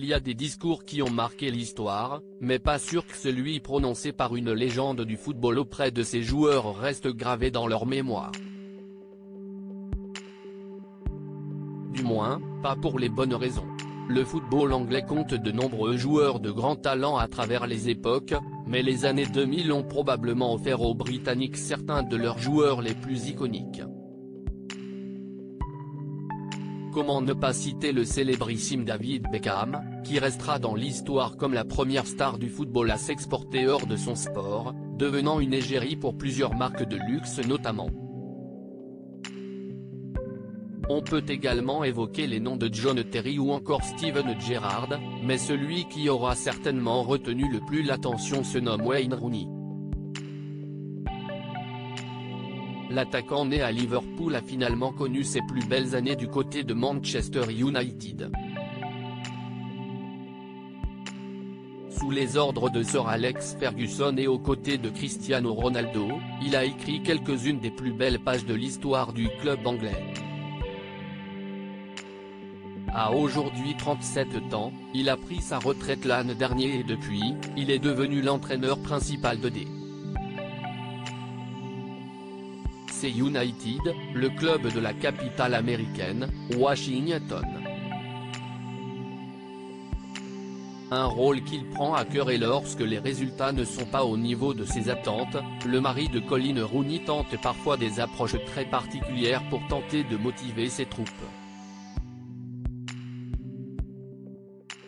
Il y a des discours qui ont marqué l'histoire, mais pas sûr que celui prononcé par une légende du football auprès de ses joueurs reste gravé dans leur mémoire. Du moins, pas pour les bonnes raisons. Le football anglais compte de nombreux joueurs de grand talent à travers les époques, mais les années 2000 ont probablement offert aux Britanniques certains de leurs joueurs les plus iconiques. Comment ne pas citer le célébrissime David Beckham, qui restera dans l'histoire comme la première star du football à s'exporter hors de son sport, devenant une égérie pour plusieurs marques de luxe notamment. On peut également évoquer les noms de John Terry ou encore Steven Gerrard, mais celui qui aura certainement retenu le plus l'attention se nomme Wayne Rooney. L'attaquant né à Liverpool a finalement connu ses plus belles années du côté de Manchester United. Sous les ordres de Sir Alex Ferguson et aux côtés de Cristiano Ronaldo, il a écrit quelques-unes des plus belles pages de l'histoire du club anglais. À aujourd'hui 37 ans, il a pris sa retraite l'année dernière et depuis, il est devenu l'entraîneur principal de DC United, le club de la capitale américaine, Washington. Un rôle qu'il prend à cœur et lorsque les résultats ne sont pas au niveau de ses attentes, le mari de Colin Rooney tente parfois des approches très particulières pour tenter de motiver ses troupes.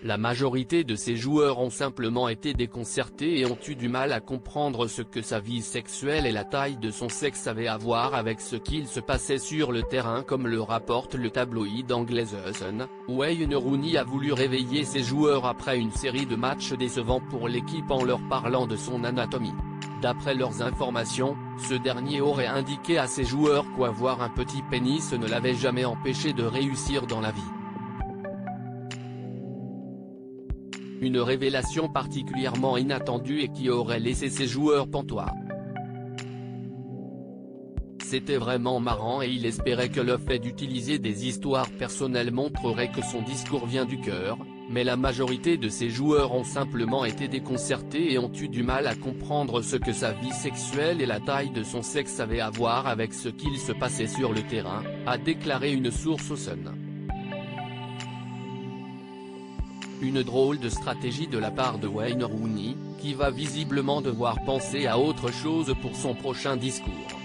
La majorité de ces joueurs ont simplement été déconcertés et ont eu du mal à comprendre ce que sa vie sexuelle et la taille de son sexe avaient à voir avec ce qu'il se passait sur le terrain comme le rapporte le tabloïd anglais The Sun. Wayne Rooney a voulu réveiller ses joueurs après une série de matchs décevants pour l'équipe en leur parlant de son anatomie. D'après leurs informations, ce dernier aurait indiqué à ses joueurs qu'avoir un petit pénis ne l'avait jamais empêché de réussir dans la vie. Une révélation particulièrement inattendue et qui aurait laissé ses joueurs pantois. C'était vraiment marrant et il espérait que le fait d'utiliser des histoires personnelles montrerait que son discours vient du cœur, mais la majorité de ses joueurs ont simplement été déconcertés et ont eu du mal à comprendre ce que sa vie sexuelle et la taille de son sexe avaient à voir avec ce qu'il se passait sur le terrain, a déclaré une source au Sun. Une drôle de stratégie de la part de Wayne Rooney, qui va visiblement devoir penser à autre chose pour son prochain discours.